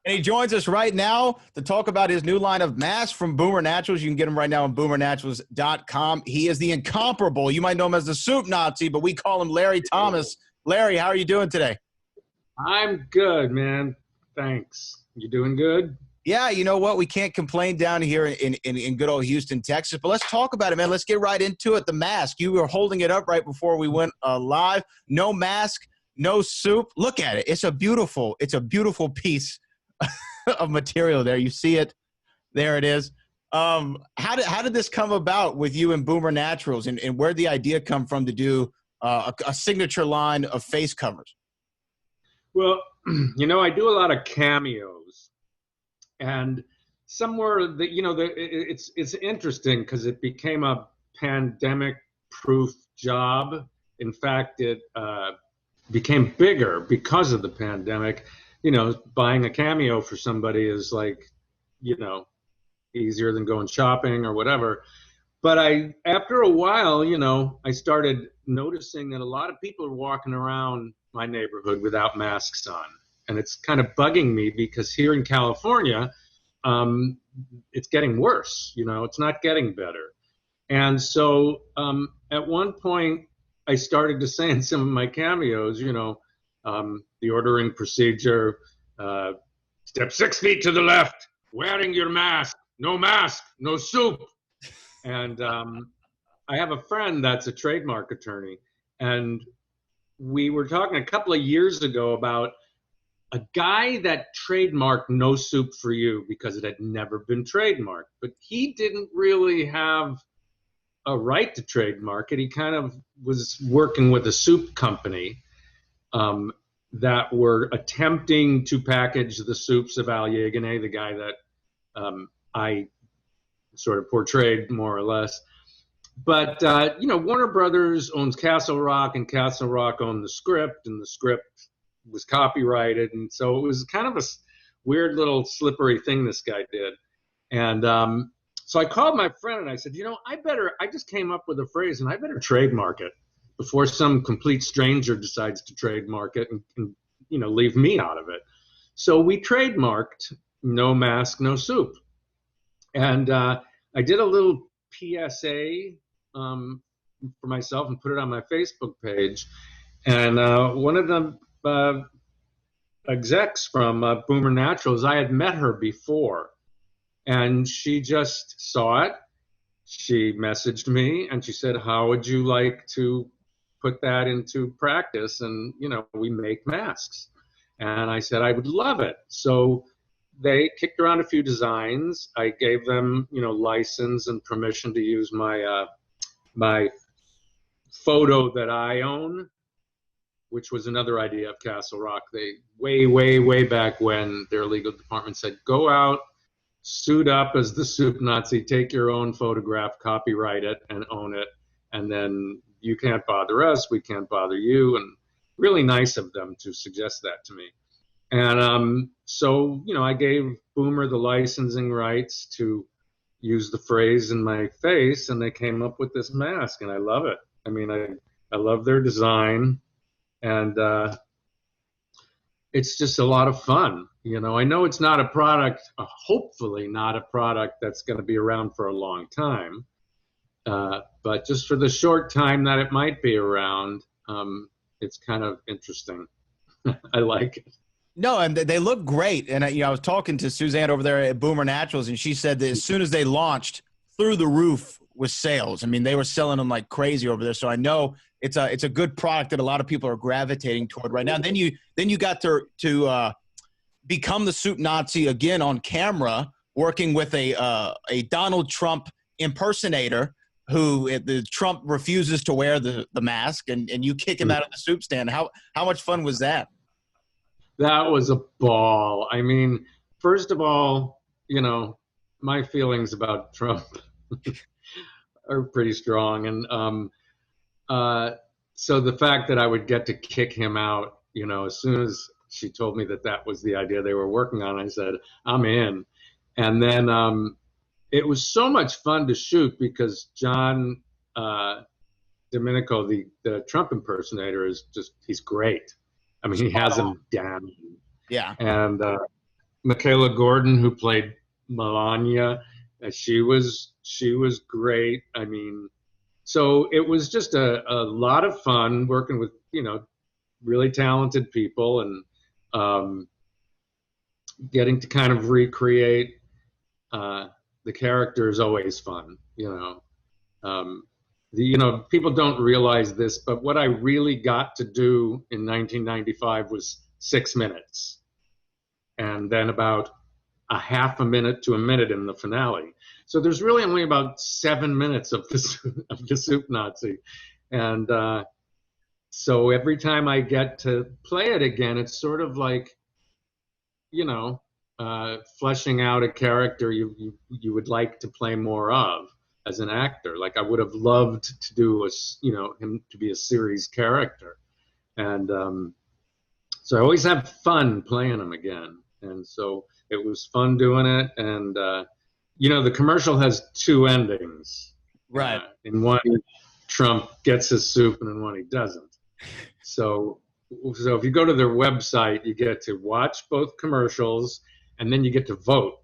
And he joins us right now to talk about his new line of masks from Boomer Naturals. You can get him right now on boomernaturals.com. He is the incomparable. You might know him as the Soup Nazi, but we call him Larry Thomas. Larry, how are you doing today? I'm good, man. Thanks. You doing good? Yeah, you know what? We can't complain down here in good old Houston, Texas. But let's talk about it, man. Let's get right into it. The mask. You were holding it up right before we went live. No mask, no soup. Look at it. It's a beautiful piece of material there. You see it. There it is. How did this come about with you and Boomer Naturals, and where did the idea come from to do a signature line of face covers? Well, I do a lot of cameos, and somewhere it's interesting because it became a pandemic-proof job. In fact, it became bigger because of the pandemic. Buying a cameo for somebody is like, easier than going shopping or whatever. But after a while, I started noticing that a lot of people are walking around my neighborhood without masks on. And it's kind of bugging me because here in California, it's getting worse. It's not getting better. And so at one point, I started to say in some of my cameos, the ordering procedure, step 6 feet to the left, wearing your mask, no soup. And I have a friend that's a trademark attorney, and we were talking a couple of years ago about a guy that trademarked No Soup for You because it had never been trademarked, but he didn't really have a right to trademark it. He kind of was working with a soup company that were attempting to package the soups of Al Yeganay, the guy that I sort of portrayed more or less. But, Warner Brothers owns Castle Rock, and Castle Rock owned the script, and the script was copyrighted. And so it was kind of a weird little slippery thing this guy did. And so I called my friend and I said, I just came up with a phrase and I better trademark it before some complete stranger decides to trademark it and leave me out of it. So we trademarked No Mask, No Soup. And I did a little PSA for myself and put it on my Facebook page. And one of the execs from Boomer Naturals, I had met her before. And she just saw it. She messaged me and she said, how would you like to put that into practice? And, we make masks. And I said, I would love it. So they kicked around a few designs. I gave them, license and permission to use my my photo that I own, which was another idea of Castle Rock. They way back when their legal department said, go out, suit up as the Soup Nazi, take your own photograph, copyright it, and own it, and then you can't bother us, we can't bother you. And really nice of them to suggest that to me. And so, I gave Boomer the licensing rights to use the phrase in my face, and they came up with this mask, and I love it. I mean, I love their design, and it's just a lot of fun. I know it's not a product, hopefully not a product that's going to be around for a long time, but just for the short time that it might be around, it's kind of interesting. I like it. No, and they look great. And I was talking to Suzanne over there at Boomer Naturals, and she said that as soon as they launched, through the roof with sales. I mean, they were selling them like crazy over there. So I know it's a good product that a lot of people are gravitating toward right now. And then you got to become the Soup Nazi again on camera, working with a Donald Trump impersonator who the Trump refuses to wear the mask, and you kick him out of the soup stand. How much fun was that? That was a ball. I mean, first of all, my feelings about Trump are pretty strong. And so the fact that I would get to kick him out, as soon as she told me that was the idea they were working on, I said, I'm in. And then it was so much fun to shoot because John Domenico, the Trump impersonator, he's great. I mean, he has him down. Yeah. And Michaela Gordon, who played Melania. She was great. I mean, so it was just a lot of fun working with, really talented people, and um, getting to kind of recreate the character is always fun. Um, people don't realize this, but what I really got to do in 1995 was 6 minutes, and then about a half a minute to a minute in the finale. So there's really only about 7 minutes of the Soup Nazi, and so every time I get to play it again, it's sort of like, fleshing out a character you would like to play more of as an actor. Like I would have loved to do him to be a series character, and so I always have fun playing him again. And so it was fun doing it. And the commercial has two endings. Right. In one, Trump gets his soup, and in one, he doesn't. So if you go to their website, you get to watch both commercials, and then you get to vote.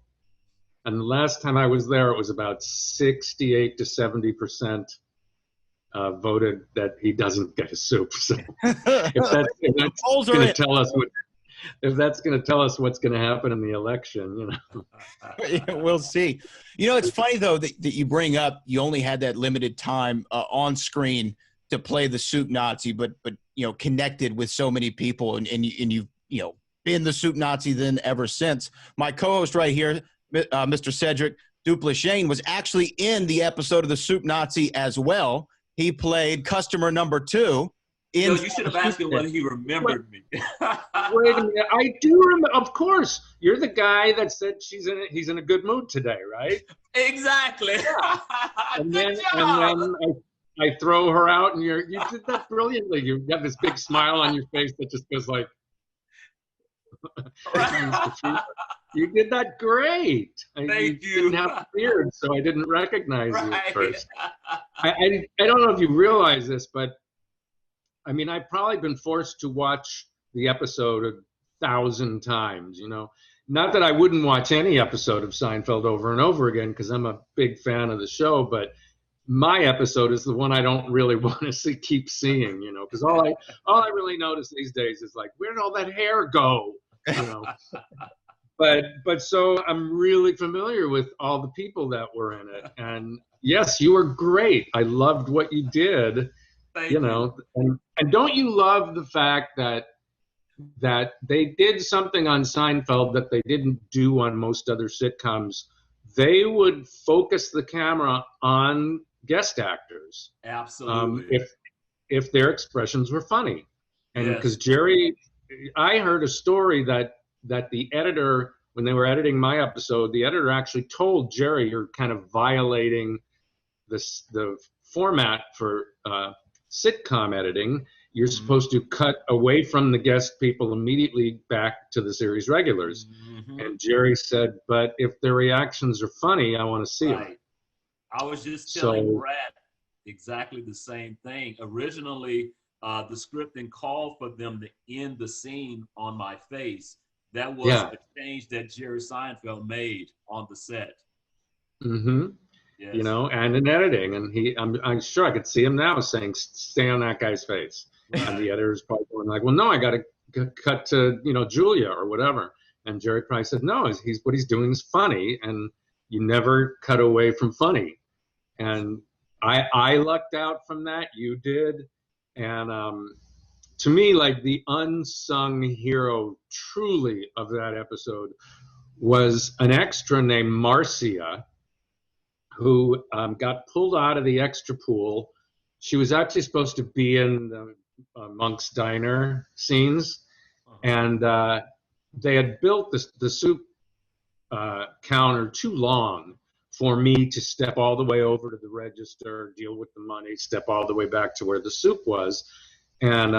And the last time I was there, it was about 68 to 70% voted that he doesn't get his soup. So if that's going to tell us what's going to happen in the election, We'll see. It's funny though that you bring up you only had that limited time on screen to play the Soup Nazi, but connected with so many people, and you've been the Soup Nazi then ever since. My co-host right here, Mr. Cedric Duplashane, was actually in the episode of the Soup Nazi as well. He played customer number 2. You should have asked him whether he remembered me. Wait a minute, I do remember. Of course, you're the guy that said he's in a good mood today, right? Exactly. Yeah. and then I throw her out, and you did that brilliantly. You have this big smile on your face that just goes like. You did that great. Thank you. Didn't have a beard, so I didn't recognize you at first. I don't know if you realize this, but I mean, I've probably been forced to watch the episode 1,000 times. Not that I wouldn't watch any episode of Seinfeld over and over again, because I'm a big fan of the show, but my episode is the one I don't really want to keep seeing, because all I really notice these days is like, where did all that hair go? But so I'm really familiar with all the people that were in it, and yes, you were great. I loved what you did. Thank you. And don't you love the fact that they did something on Seinfeld that they didn't do on most other sitcoms? They would focus the camera on guest actors. Absolutely. If their expressions were funny. And because Yes. Jerry, I heard a story that the editor, when they were editing my episode, the editor actually told Jerry, you're kind of violating the format for sitcom editing. You're supposed to cut away from the guest people immediately back to the series regulars. Mm-hmm. And Jerry said, but if their reactions are funny, I want to see them. I was just telling Brad exactly the same thing. Originally, the scripting called for them to end the scene on my face. That was a change that Jerry Seinfeld made on the set. Mm-hmm. Yes. And in editing, and I'm sure I could see him now saying, "Stay on that guy's face," right. And the editor's probably going like, "Well, no, I got to cut to Julia or whatever." And Jerry probably said, "No, what he's doing is funny, and you never cut away from funny." And I lucked out from that. You did, and to me, like the unsung hero, truly, of that episode was an extra named Marcia, who got pulled out of the extra pool. She was actually supposed to be in the Monk's Diner scenes, and they had built the soup counter too long for me to step all the way over to the register, deal with the money, step all the way back to where the soup was. And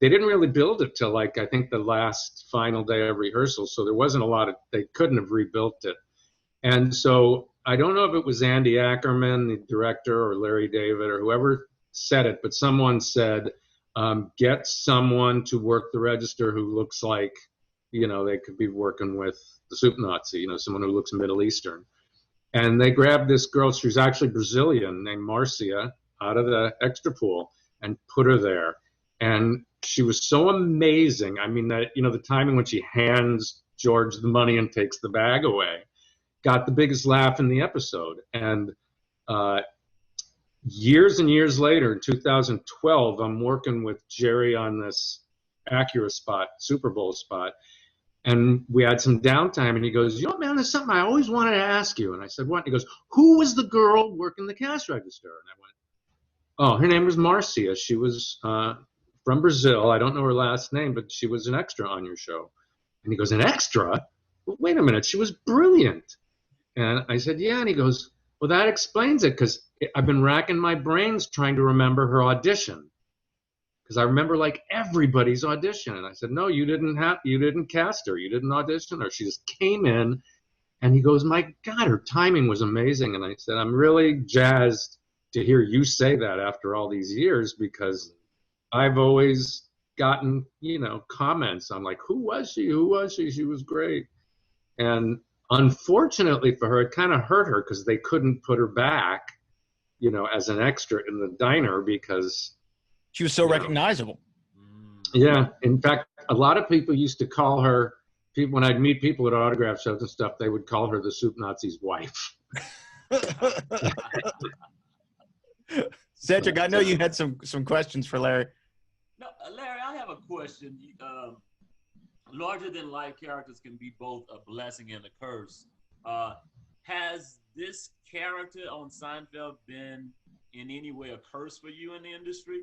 they didn't really build it till I think the last final day of rehearsal. So there wasn't a lot they couldn't have rebuilt it. And so I don't know if it was Andy Ackerman, the director, or Larry David, or whoever said it, but someone said, get someone to work the register who looks like, they could be working with the Soup Nazi, someone who looks Middle Eastern. And they grabbed this girl, she's actually Brazilian, named Marcia, out of the extra pool and put her there. And she was so amazing. I mean, the timing when she hands George the money and takes the bag away got the biggest laugh in the episode. And years and years later, in 2012, I'm working with Jerry on this Acura spot, Super Bowl spot. And we had some downtime, and he goes, man, there's something I always wanted to ask you. And I said, what? And he goes, who was the girl working the cash register? And I went, oh, her name was Marcia. She was from Brazil. I don't know her last name, but she was an extra on your show. And he goes, an extra? Well, wait a minute, she was brilliant. And I said, yeah. And he goes, well, that explains it, because I've been racking my brains trying to remember her audition. Because I remember like everybody's audition. And I said, no, you didn't cast her. You didn't audition her. She just came in. And he goes, my God, her timing was amazing. And I said, I'm really jazzed to hear you say that after all these years, because I've always gotten, comments. I'm like, who was she? Who was she? She was great. And unfortunately for her, it kind of hurt her because they couldn't put her back, as an extra in the diner because she was so recognizable. Yeah. In fact, a lot of people used to call her, when I'd meet people at autograph shows and stuff, they would call her the Soup Nazi's wife. Cedric, I know you had some questions for Larry. No, Larry, I have a question. Larger than life characters can be both a blessing and a curse. Has this character on Seinfeld been in any way a curse for you in the industry?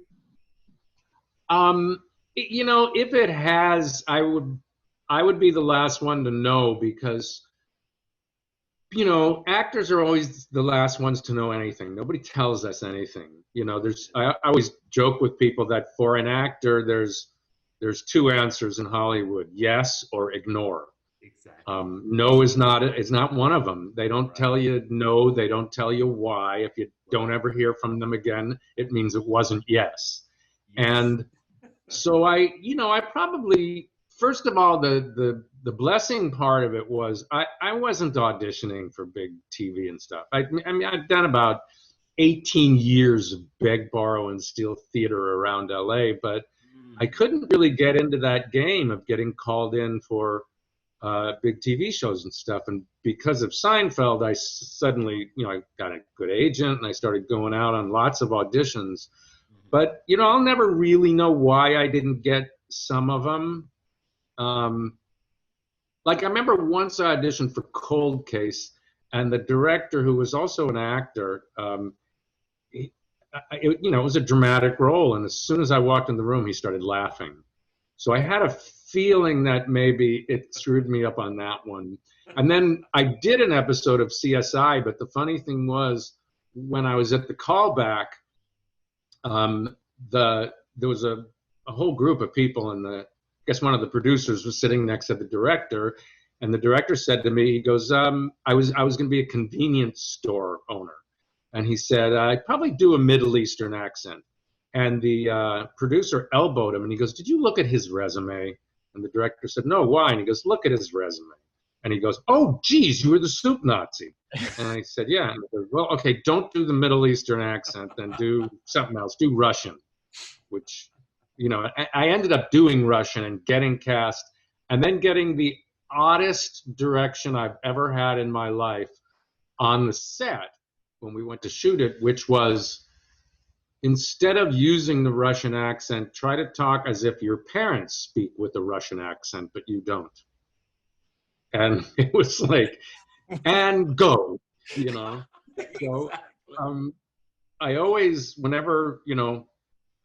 If it has, I would be the last one to know, because actors are always the last ones to know anything. Nobody tells us anything. I always joke with people that for an actor, there's two answers in Hollywood: yes or ignore. Exactly. No is not one of them. They don't tell you no. They don't tell you why. If you don't ever hear from them again, it means it wasn't yes. And so I probably, first of all, the blessing part of it was I wasn't auditioning for big TV and stuff. I mean, I've done about 18 years of beg, borrow, and steal theater around LA, but I couldn't really get into that game of getting called in for big TV shows and stuff. And because of Seinfeld, I suddenly, I got a good agent and I started going out on lots of auditions. But, I'll never really know why I didn't get some of them. Like I remember once I auditioned for Cold Case, and the director, who was also an actor, it was a dramatic role. And as soon as I walked in the room, he started laughing. So I had a feeling that maybe it screwed me up on that one. And then I did an episode of CSI, but the funny thing was, when I was at the callback, there was a whole group of people, and I guess one of the producers was sitting next to the director, and the director said to me, he goes, I was going to be a convenience store owner. And he said, I'd probably do a Middle Eastern accent. And the producer elbowed him, and he goes, did you look at his resume? And the director said, no, why? And he goes, look at his resume. And he goes, oh, geez, you were the Soup Nazi. And I said, yeah. And he goes, well, okay, don't do the Middle Eastern accent, then do something else. Do Russian, which, I ended up doing Russian and getting cast, and then getting the oddest direction I've ever had in my life on the set when we went to shoot it, which was, instead of using the Russian accent, try to talk as if your parents speak with a Russian accent, but you don't. And it was like, and go, So I always, whenever,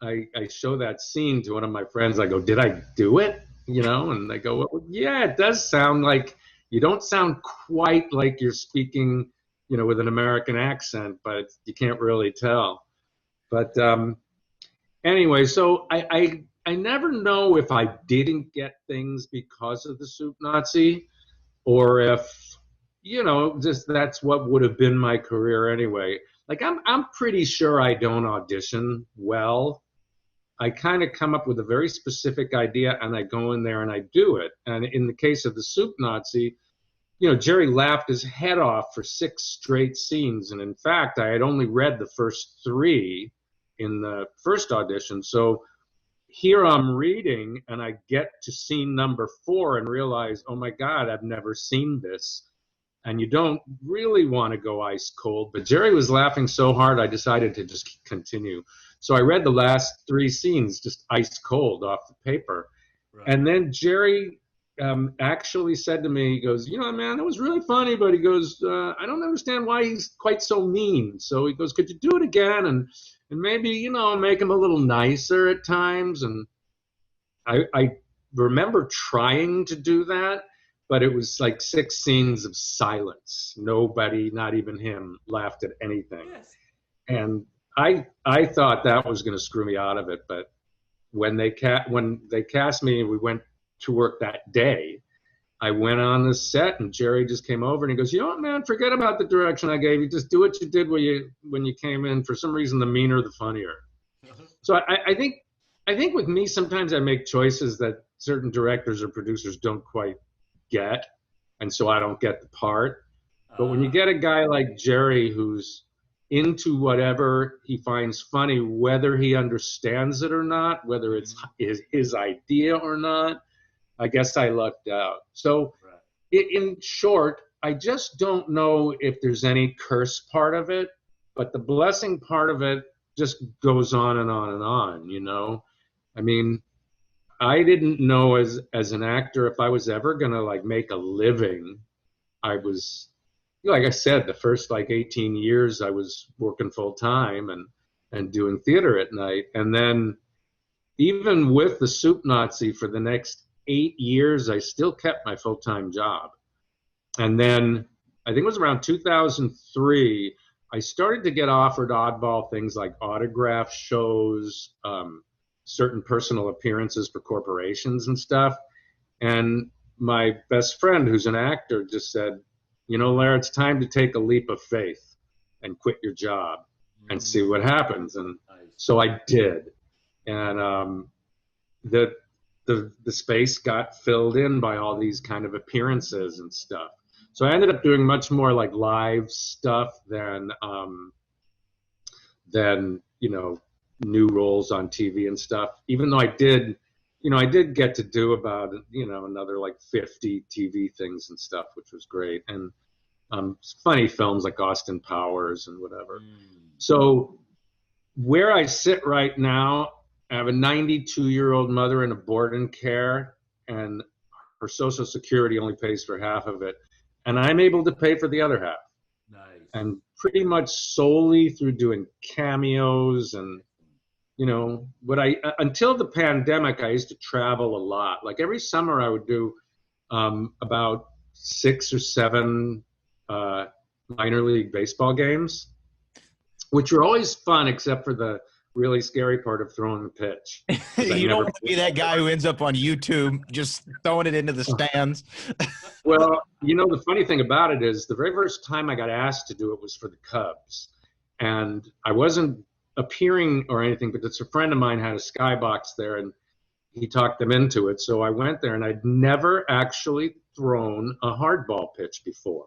I show that scene to one of my friends, I go, did I do it? And they go, well, yeah, it does sound like, you don't sound quite like you're speaking, with an American accent, but you can't really tell. But anyway, so I never know if I didn't get things because of the Soup Nazi, or if, just that's what would have been my career anyway. Like I'm pretty sure I don't audition well. I kind of come up with a very specific idea and I go in there and I do it. And in the case of the Soup Nazi, you know, Jerry laughed his head off for 6 straight scenes. And in fact, I had only read the first 3 in the first audition. So here I'm reading and I get to scene number 4 and realize, oh my God, I've never seen this. And you don't really want to go ice cold. But Jerry was laughing so hard, I decided to just continue. So I read the last 3 scenes just ice cold off the paper. Right. And then Jerry actually said to me, he goes, you know, man, that was really funny, but he goes, I don't understand why he's quite so mean. So he goes, could you do it again and maybe, you know, make him a little nicer at times? And I remember trying to do that, but it was like 6 scenes of silence. Nobody, not even him, laughed at anything. Yes. And I thought that was going to screw me out of it, but when they cast me and we went to work that day, I went on the set and Jerry just came over and he goes, you know what, man, forget about the direction I gave you. Just do what you did when you came in. For some reason, the meaner, the funnier. So I think with me, sometimes I make choices that certain directors or producers don't quite get, and so I don't get the part. But when you get a guy like Jerry who's into whatever he finds funny, whether he understands it or not, whether it's his idea or not, I guess I lucked out. So in short, I just don't know if there's any curse part of it, but the blessing part of it just goes on and on and on, you know? I mean, I didn't know as an actor if I was ever going to like make a living. I was, like I said, the first like 18 years I was working full time and doing theater at night. And then even with the Soup Nazi for the next 8 years, I still kept my full-time job. And then I think it was around 2003, I started to get offered oddball things like autograph shows, certain personal appearances for corporations and stuff. And my best friend, who's an actor, just said, you know, Larry, it's time to take a leap of faith and quit your job and see what happens. And so I did. And the space got filled in by all these kind of appearances and stuff. So I ended up doing much more like live stuff than you know, new roles on TV and stuff. Even though I did get to do about, you know, another like 50 TV things and stuff, which was great. And funny films like Austin Powers and whatever. So where I sit right now, I have a 92-year-old mother in a board-in care, and her Social Security only pays for half of it. And I'm able to pay for the other half. Nice. And pretty much solely through doing cameos and, you know, until the pandemic, I used to travel a lot. Like every summer I would do about 6 or 7 minor league baseball games, which were always fun, except for the really scary part of throwing the pitch. You don't want to be that guy who ends up on YouTube just throwing it into the stands. Well, you know, the funny thing about it is the very first time I got asked to do it was for the Cubs. And I wasn't appearing or anything, but it's a friend of mine had a skybox there and he talked them into it. So I went there and I'd never actually thrown a hardball pitch before.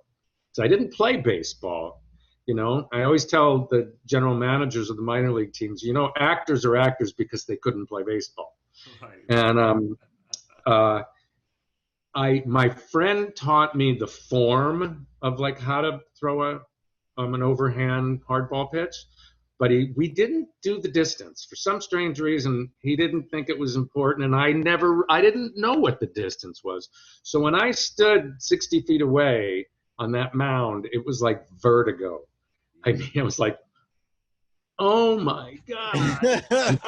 So I didn't play baseball. You know, I always tell the general managers of the minor league teams, you know, actors are actors because they couldn't play baseball. Right. And my friend taught me the form of like how to throw an overhand hardball pitch, but we didn't do the distance for some strange reason. He didn't think it was important, and I didn't know what the distance was. So when I stood 60 feet away on that mound, it was like vertigo. I mean, it was like, oh my God.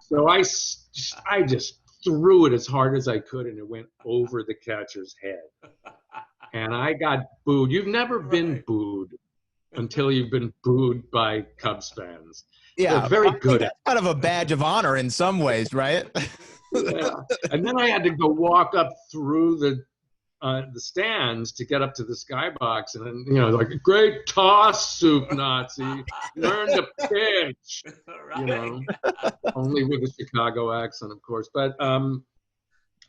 So I just threw it as hard as I could, and it went over the catcher's head. And I got booed. You've never been booed until you've been booed by Cubs fans. Yeah. They're very good. That's kind of a badge of honor in some ways, right? Yeah. And then I had to go walk up through the the stands to get up to the skybox, and then, you know, like, great toss, Soup Nazi, learn to pitch, Right. you know, only with a Chicago accent, of course. But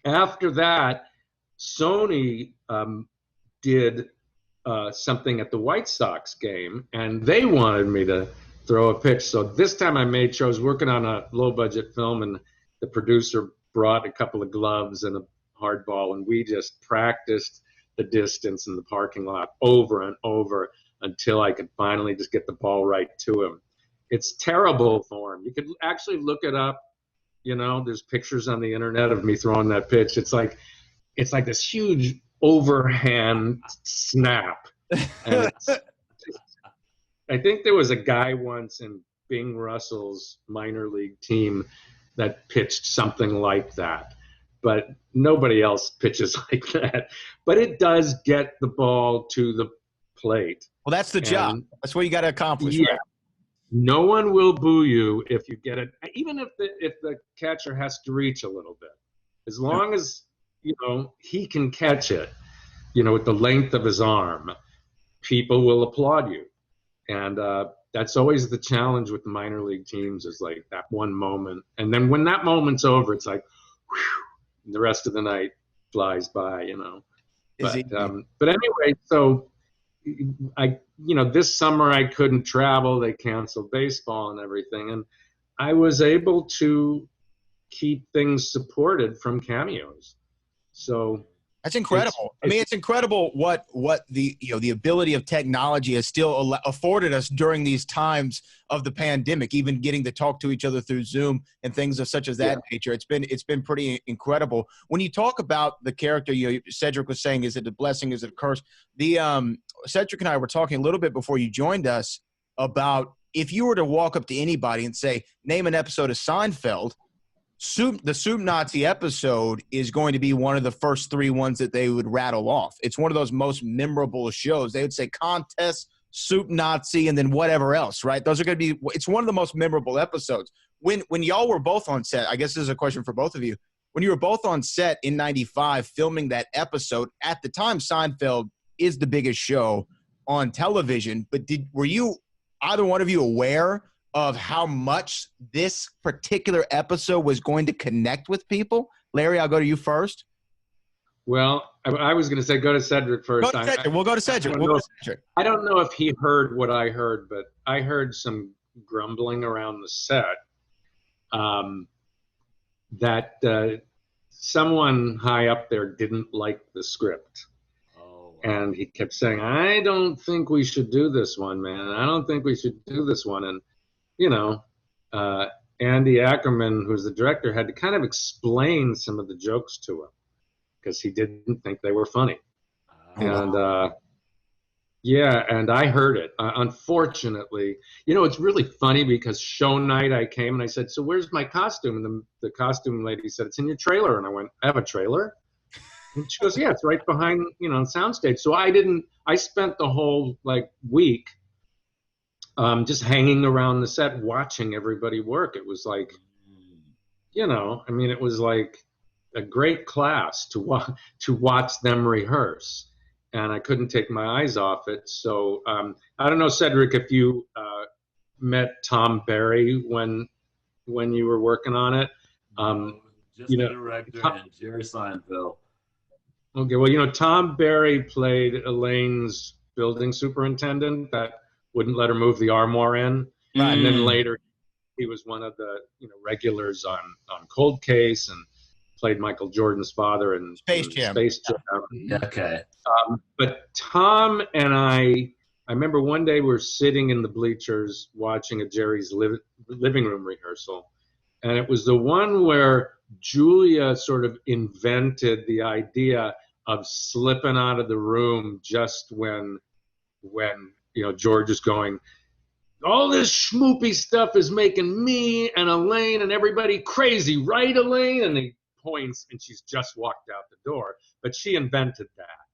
after that, Sony did something at the White Sox game, and they wanted me to throw a pitch. So this time I made sure I was working on a low-budget film, and the producer brought a couple of gloves and a hard ball, and we just practiced the distance in the parking lot over and over until I could finally just get the ball right to him. It's terrible form. You could actually look it up. You know, there's pictures on the internet of me throwing that pitch. It's like this huge overhand snap. And I think there was a guy once in Bing Russell's minor league team that pitched something like that, but nobody else pitches like that. But it does get the ball to the plate. Well, that's the job. That's what you got to accomplish. Yeah. Right? No one will boo you if you get it, even if the catcher has to reach a little bit. As long as, you know, he can catch it, you know, with the length of his arm, people will applaud you. And that's always the challenge with the minor league teams, is like that one moment. And then when that moment's over, it's like, whew, the rest of the night flies by, you know. But anyway, so you know, this summer I couldn't travel. They canceled baseball and everything. And I was able to keep things supported from cameos. So that's incredible. I mean, it's incredible what the, you know, the ability of technology has still afforded us during these times of the pandemic, even getting to talk to each other through Zoom and things of such as that nature. It's been pretty incredible. When you talk about the character, you know, Cedric was saying, is it a blessing? Is it a curse? Cedric and I were talking a little bit before you joined us about if you were to walk up to anybody and say, name an episode of Seinfeld, the Soup Nazi episode is going to be one of the first three ones that they would rattle off. It's one of those most memorable shows. They would say contest, Soup Nazi, and then whatever else, right? Those are going to be – it's one of the most memorable episodes. When y'all were both on set, I guess this is a question for both of you. When you were both on set in 95 filming that episode, at the time Seinfeld is the biggest show on television, but were you – either one of you aware – of how much this particular episode was going to connect with people? Larry, I'll go to you first. Well, I was going to say go to Cedric first. Go to Cedric. We'll go to Cedric. I don't know if he heard what I heard, but I heard some grumbling around the set that someone high up there didn't like the script. Oh, wow. And he kept saying, I don't think we should do this one, man. I don't think we should do this one. And you know, Andy Ackerman, who's the director, had to kind of explain some of the jokes to him because he didn't think they were funny. And I heard it. Unfortunately, you know, it's really funny because show night I came and I said, so where's my costume? And the costume lady said, it's in your trailer. And I went, I have a trailer? And she goes, yeah, it's right behind, you know, soundstage. So I spent the whole week just hanging around the set, watching everybody work. It was like, you know, I mean, it was like a great class to watch them rehearse, and I couldn't take my eyes off it. So I don't know, Cedric, if you met Tom Barry when you were working on it. Just the director and Jerry Seinfeld. Okay, well, you know, Tom Barry played Elaine's building superintendent that wouldn't let her move the armoire in. Right. And then later he was one of the, you know, regulars on Cold Case and played Michael Jordan's father in Space Jam. Okay. But Tom and I remember one day we were sitting in the bleachers watching a Jerry's living room rehearsal. And it was the one where Julia sort of invented the idea of slipping out of the room just when you know, George is going, all this schmoopy stuff is making me and Elaine and everybody crazy, right, Elaine? And he points, and she's just walked out the door. But she invented that.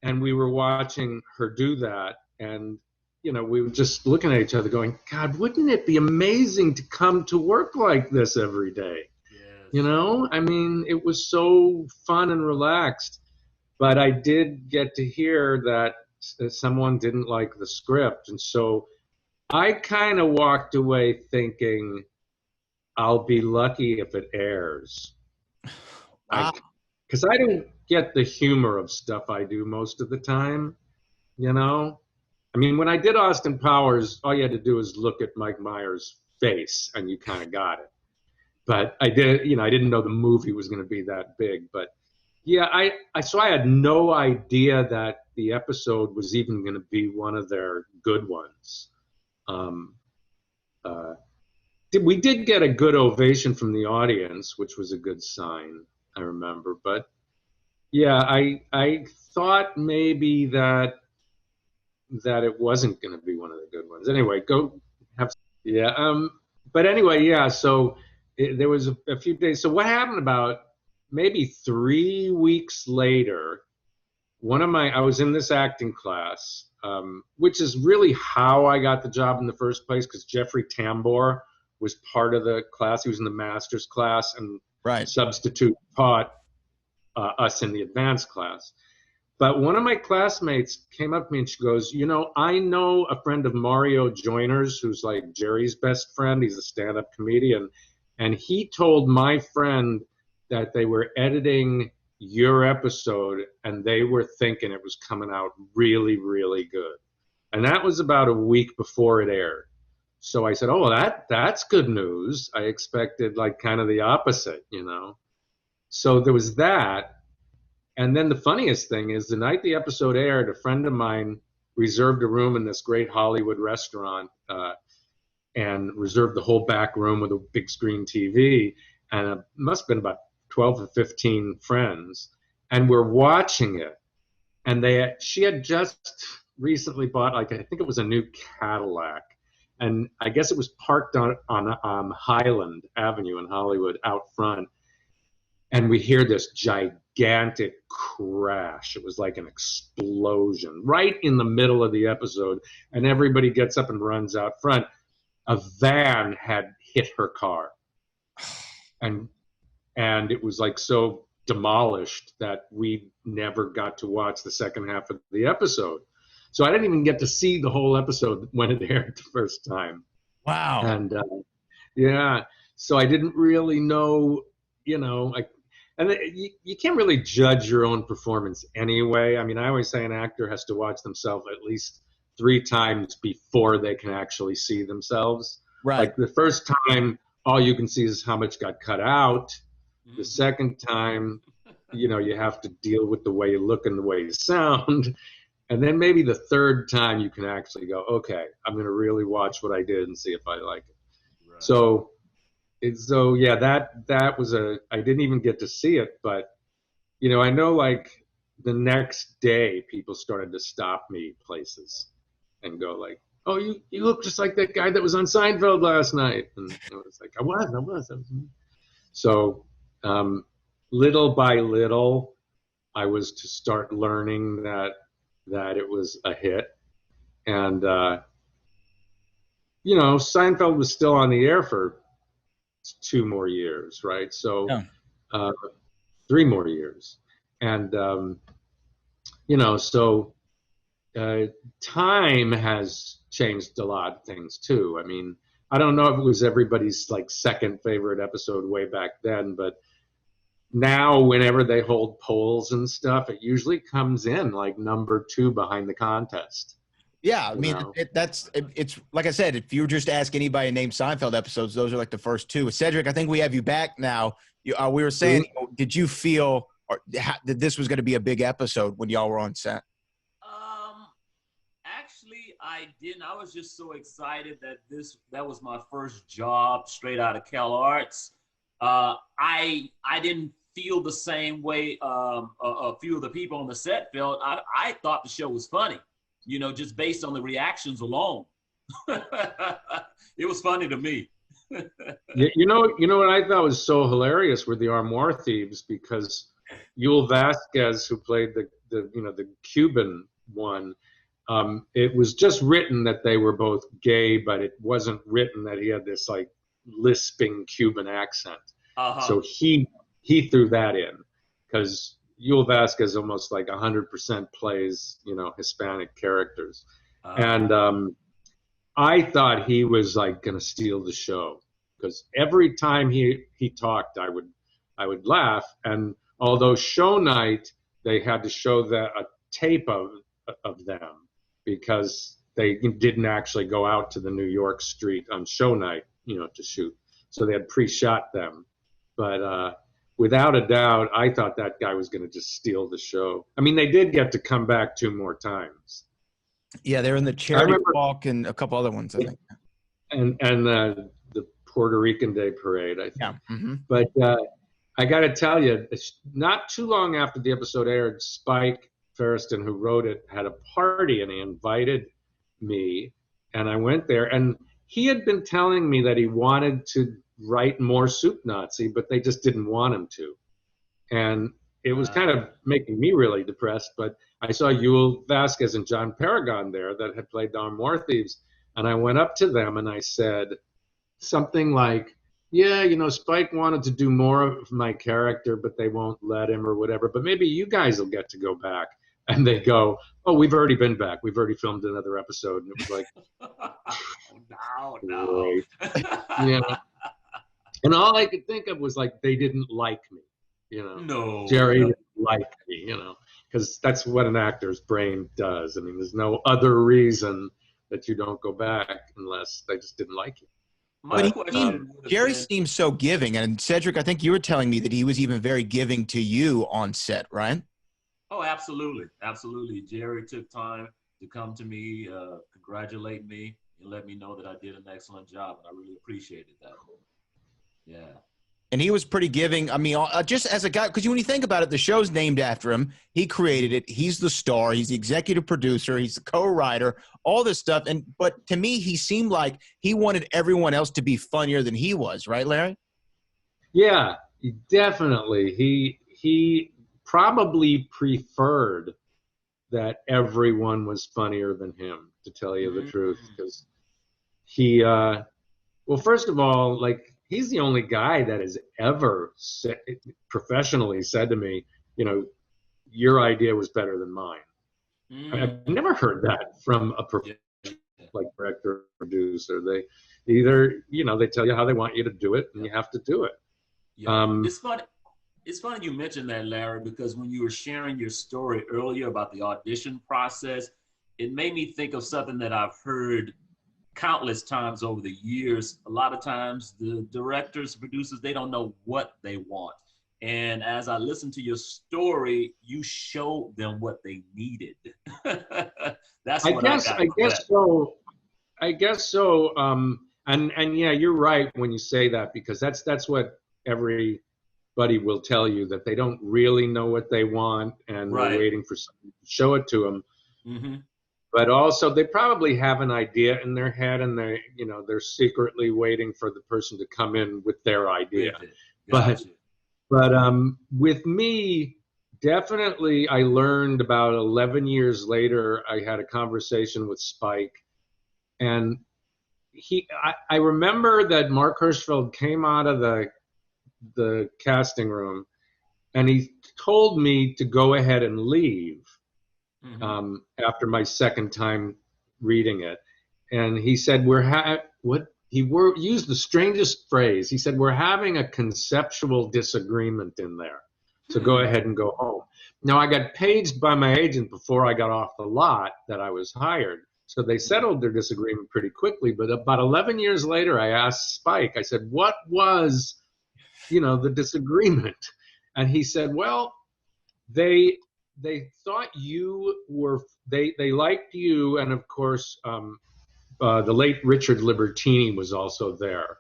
And we were watching her do that. And, you know, we were just looking at each other going, God, wouldn't it be amazing to come to work like this every day? Yes. You know, I mean, it was so fun and relaxed. But I did get to hear that someone didn't like the script, and so I kind of walked away thinking, I'll be lucky if it airs. Wow. Because I don't get the humor of stuff I do most of the time, you know? I mean, when I did Austin Powers, all you had to do was look at Mike Myers' face and you kind of got it. But I didn't know the movie was going to be that big. But yeah, so I had no idea that the episode was even going to be one of their good ones. We did get a good ovation from the audience, which was a good sign, I remember. But yeah, I thought maybe that it wasn't going to be one of the good ones. Anyway, go have but anyway, yeah. So there was a few days. So what happened about maybe 3 weeks later? I was in this acting class, which is really how I got the job in the first place, because Jeffrey Tambor was part of the class. He was in the master's class and substitute taught us in the advanced class. But one of my classmates came up to me and she goes, I know a friend of Mario Joyner's who's like Jerry's best friend. He's a stand-up comedian. And he told my friend that they were editing your episode and they were thinking it was coming out really, really good. And that was about a week before it aired. So I said, oh, that's good news. I expected like kind of the opposite, So there was that. And then the funniest thing is the night the episode aired, a friend of mine reserved a room in this great Hollywood restaurant and reserved the whole back room with a big screen TV. And it must have been about 12 or 15 friends. And we're watching it. And she had just recently bought, I think it was a new Cadillac. And I guess it was parked on Highland Avenue in Hollywood out front. And we hear this gigantic crash. It was like an explosion right in the middle of the episode. And everybody gets up and runs out front. A van had hit her car. And it was like so demolished that we never got to watch the second half of the episode. So I didn't even get to see the whole episode when it aired the first time. Wow. And yeah, so I didn't really know, and you can't really judge your own performance anyway. I mean, I always say an actor has to watch themselves at least 3 times before they can actually see themselves. Right. Like the first time, all you can see is how much got cut out. The second time, you have to deal with the way you look and the way you sound. And then maybe the third time you can actually go, okay, I'm going to really watch what I did and see if I like it. Right. So yeah, that was I didn't even get to see it, but, I know like the next day people started to stop me places and go like, oh, you look just like that guy that was on Seinfeld last night. And I was like, I was. So little by little, I was to start learning that it was a hit. And, Seinfeld was still on the air for 2 more years, right? So 3 more years. And, so time has changed a lot of things too. I mean, I don't know if it was everybody's like second favorite episode way back then, but now whenever they hold polls and stuff, it usually comes in like number 2 behind the contest. Yeah, I mean, it's like I said, if you just ask anybody to name Seinfeld episodes, those are like the first 2. Cedric, I think we have you back now. We were saying, did you feel that this was going to be a big episode when y'all were on set? Actually, I didn't. I was just so excited that was my first job straight out of Cal Arts. I didn't feel the same way a few of the people on the set felt. I thought the show was funny, just based on the reactions alone. It was funny to me. You know what I thought was so hilarious were the Armoire Thieves, because Yul Vasquez, who played the Cuban one, it was just written that they were both gay, but it wasn't written that he had this like lisping Cuban accent. Uh-huh. So he threw that in because Yul Vasquez almost like 100% plays, Hispanic characters. And I thought he was like going to steal the show, because every time he talked, I would laugh. And although show night, they had to show a tape of them, because they didn't actually go out to the New York street on show night, to shoot. So they had pre-shot them. But without a doubt, I thought that guy was going to just steal the show. I mean, they did get to come back 2 more times. Yeah, they're in the Charity Walk and a couple other ones, I think. And the Puerto Rican Day Parade, I think. Yeah. Mm-hmm. But I got to tell you, not too long after the episode aired, Spike Feresten, who wrote it, had a party, and he invited me, and I went there. And he had been telling me that he wanted to write more Soup Nazi, but they just didn't want him to. And it was kind of making me really depressed, but I saw Yul Vasquez and John Paragon there that had played Don More Thieves, and I went up to them and I said something like, yeah, Spike wanted to do more of my character, but they won't let him or whatever, but maybe you guys will get to go back. And they go, oh, we've already been back. We've already filmed another episode. And it was like, no. Yeah. And all I could think of was like, they didn't like me, No. Jerry didn't like me, because that's what an actor's brain does. I mean, there's no other reason that you don't go back unless they just didn't like you. But Jerry seems so giving. And Cedric, I think you were telling me that he was even very giving to you on set, right? Oh, absolutely. Absolutely. Jerry took time to come to me, congratulate me, and let me know that I did an excellent job. And I really appreciated that. Yeah. And he was pretty giving. I mean, just as a guy, because when you think about it, the show's named after him. He created it. He's the star. He's the executive producer. He's the co-writer, all this stuff. But to me, he seemed like he wanted everyone else to be funnier than he was. Right, Larry? Yeah, definitely. He probably preferred that everyone was funnier than him, to tell you the truth, because he, well, first of all, like, he's the only guy that has ever professionally said to me, your idea was better than mine. I've never heard that from a like director or producer. They either, they tell you how they want you to do it, and you have to do it. Yeah. It's funny you mentioned that, Larry, because when you were sharing your story earlier about the audition process, it made me think of something that I've heard countless times over the years. A lot of times the directors, producers, they don't know what they want. And as I listened to your story, you showed them what they needed. That's what I guess so. I guess so. And yeah, you're right when you say that, because that's what everybody will tell you, that they don't really know what they want, and they're waiting for someone to show it to them. Mm-hmm. But also, they probably have an idea in their head, and they're secretly waiting for the person to come in with their idea. Gotcha. But with me, definitely, I learned about 11 years later. I had a conversation with Spike, and I remember that Mark Hirschfeld came out of the casting room, and he told me to go ahead and leave. Mm-hmm. After my second time reading it, and he said, used the strangest phrase. He said, we're having a conceptual disagreement in there, so go ahead and go home. Now, I got paged by my agent before I got off the lot that I was hired, so they settled their disagreement pretty quickly. But about 11 years later, I asked Spike, I said, what was the disagreement? And he said, well, they thought you were, they liked you, and of course, the late Richard Libertini was also there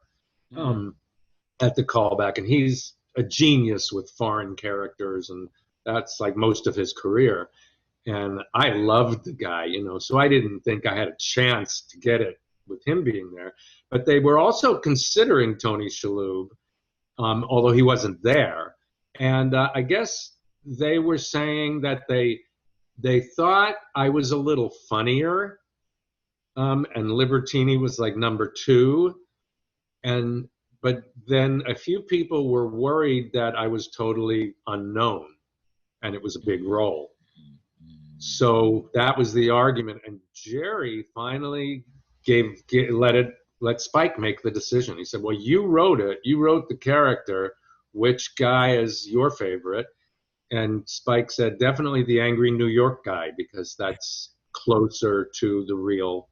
at the callback, and he's a genius with foreign characters, and that's like most of his career. And I loved the guy, so I didn't think I had a chance to get it with him being there. But they were also considering Tony Shalhoub, although he wasn't there. And I guess they were saying that they thought I was a little funnier, and Libertini was like number 2, but then a few people were worried that I was totally unknown, and it was a big role. So that was the argument, and Jerry finally let Spike make the decision. He said, well, you wrote it, you wrote the character, which guy is your favorite? And Spike said, definitely the angry New York guy, because that's closer to the real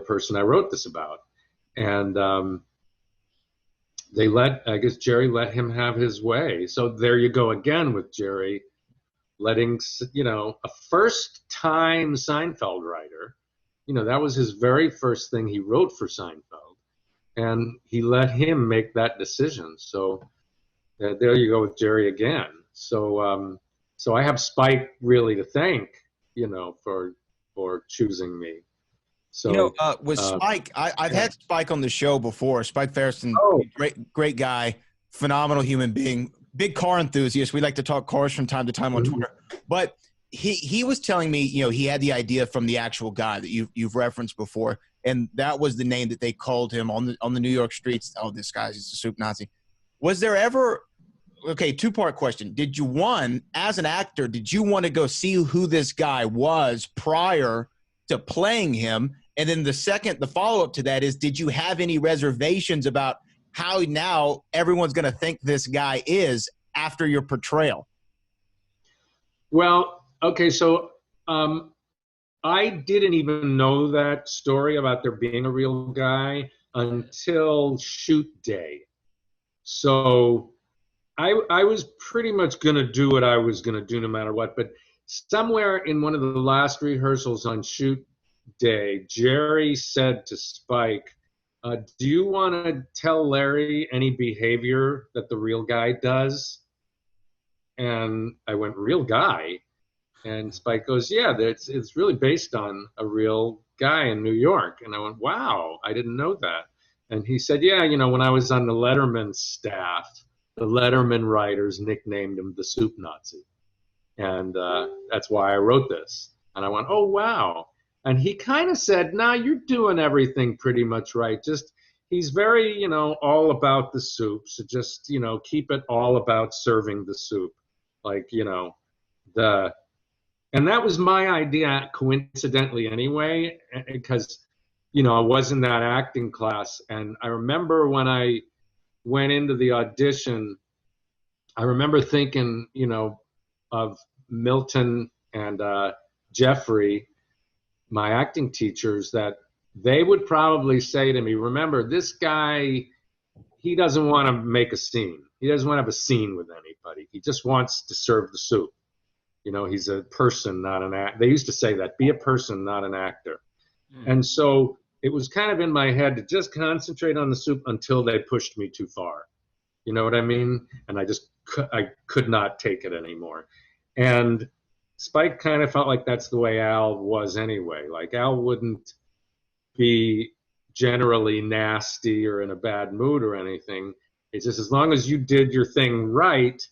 person I wrote this about. And I guess Jerry let him have his way. So there you go again with Jerry letting, a first-time Seinfeld writer, that was his very first thing he wrote for Seinfeld, and he let him make that decision. So there you go with Jerry again. So so I have Spike really to thank, for choosing me. So with Spike, I've had Spike on the show before. Spike Ferriston, great guy, phenomenal human being, big car enthusiast. We like to talk cars from time to time on Twitter. But he was telling me, he had the idea from the actual guy that you've referenced before, and that was the name that they called him on the New York streets. Oh, this guy's just a soup Nazi. Was there ever? Okay, two-part question. Did you, as an actor, did you want to go see who this guy was prior to playing him? And then the follow-up to that is, did you have any reservations about how now everyone's going to think this guy is after your portrayal? Well, okay, so I didn't even know that story about there being a real guy until shoot day. So I was pretty much going to do what I was going to do no matter what. But somewhere in one of the last rehearsals on shoot day, Jerry said to Spike, do you want to tell Larry any behavior that the real guy does? And I went, real guy? And Spike goes, yeah, it's really based on a real guy in New York. And I went, wow, I didn't know that. And he said, yeah, when I was on the Letterman staff, the Letterman writers nicknamed him the Soup Nazi. And that's why I wrote this. And I went, oh, wow. And he kind of said, nah, you're doing everything pretty much right. Just, he's very, all about the soup. So just, keep it all about serving the soup. Like, and that was my idea, coincidentally anyway, because, I was in that acting class. And I remember when I went into the audition, I remember thinking, of Milton and Jeffrey, my acting teachers, that they would probably say to me, remember, this guy, he doesn't want to make a scene. He doesn't want to have a scene with anybody. He just wants to serve the soup. He's a person, not an actor. They used to say that, be a person, not an actor. And so it was kind of in my head to just concentrate on the soup until they pushed me too far. You know what I mean? And I could not take it anymore. And Spike kind of felt like that's the way Al was anyway. Like, Al wouldn't be generally nasty or in a bad mood or anything. It's just as long as you did your thing right,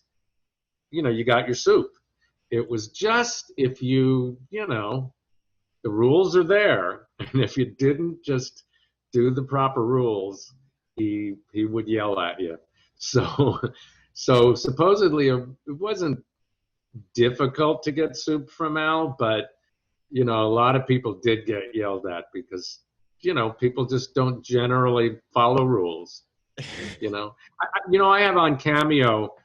you got your soup. It was just if you, the rules are there. And if you didn't just do the proper rules, he would yell at you. So supposedly it wasn't difficult to get soup from Al, but a lot of people did get yelled at because people just don't generally follow rules. I have on Cameo,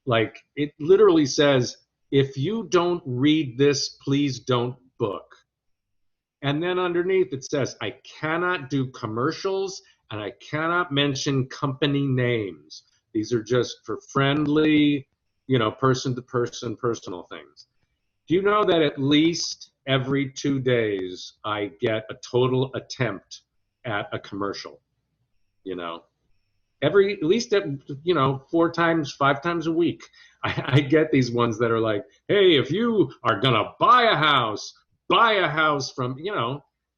like, it literally says, if you don't read this, please don't book. And then underneath it says, I cannot do commercials and I cannot mention company names. These are just for friendly, person-to-person personal things. Do you know that at least every 2 days I get a total attempt at a commercial? At least 4 times, 5 times a week, I get these ones that are like, hey, if you are going to buy a house from,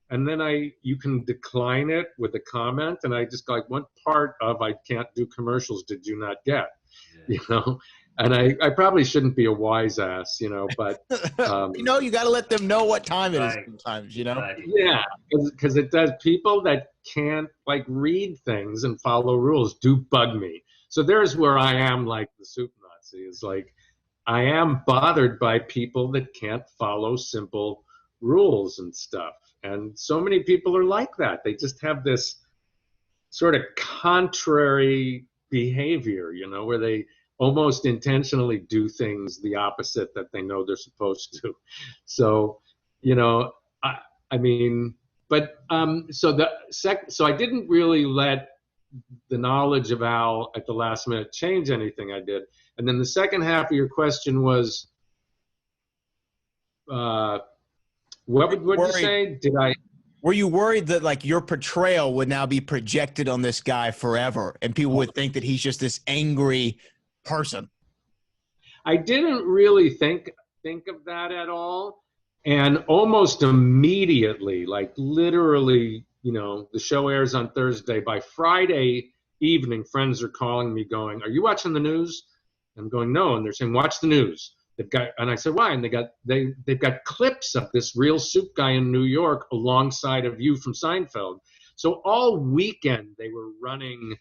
and then you can decline it with a comment, and I just go like, what part of I can't do commercials did you not get? Yeah. And I probably shouldn't be a wise ass, but you got to let them know what time it is sometimes, Yeah, because it does. People that can't read things and follow rules do bug me. So there's where I am like the soup Nazi. Is like, I am bothered by people that can't follow simple rules and stuff. And so many people are like that. They just have this sort of contrary behavior, you know, where they almost intentionally do things the opposite that they know they're supposed to. So, you know, I mean, but so I didn't really let the knowledge of Al at the last minute change anything I did. And then the second half of your question was, what would you say? Were you worried that like your portrayal would now be projected on this guy forever and people would think that he's just this angry person? I didn't really think of that at all. And almost immediately, like literally, you know, the show airs on Thursday. By Friday evening, friends are calling me going, "Are you watching the news?" I'm going, "No." And they're saying, "Watch the news." And I said, "Why?" And they've got clips of this real soup guy in New York alongside of you from Seinfeld. So all weekend they were running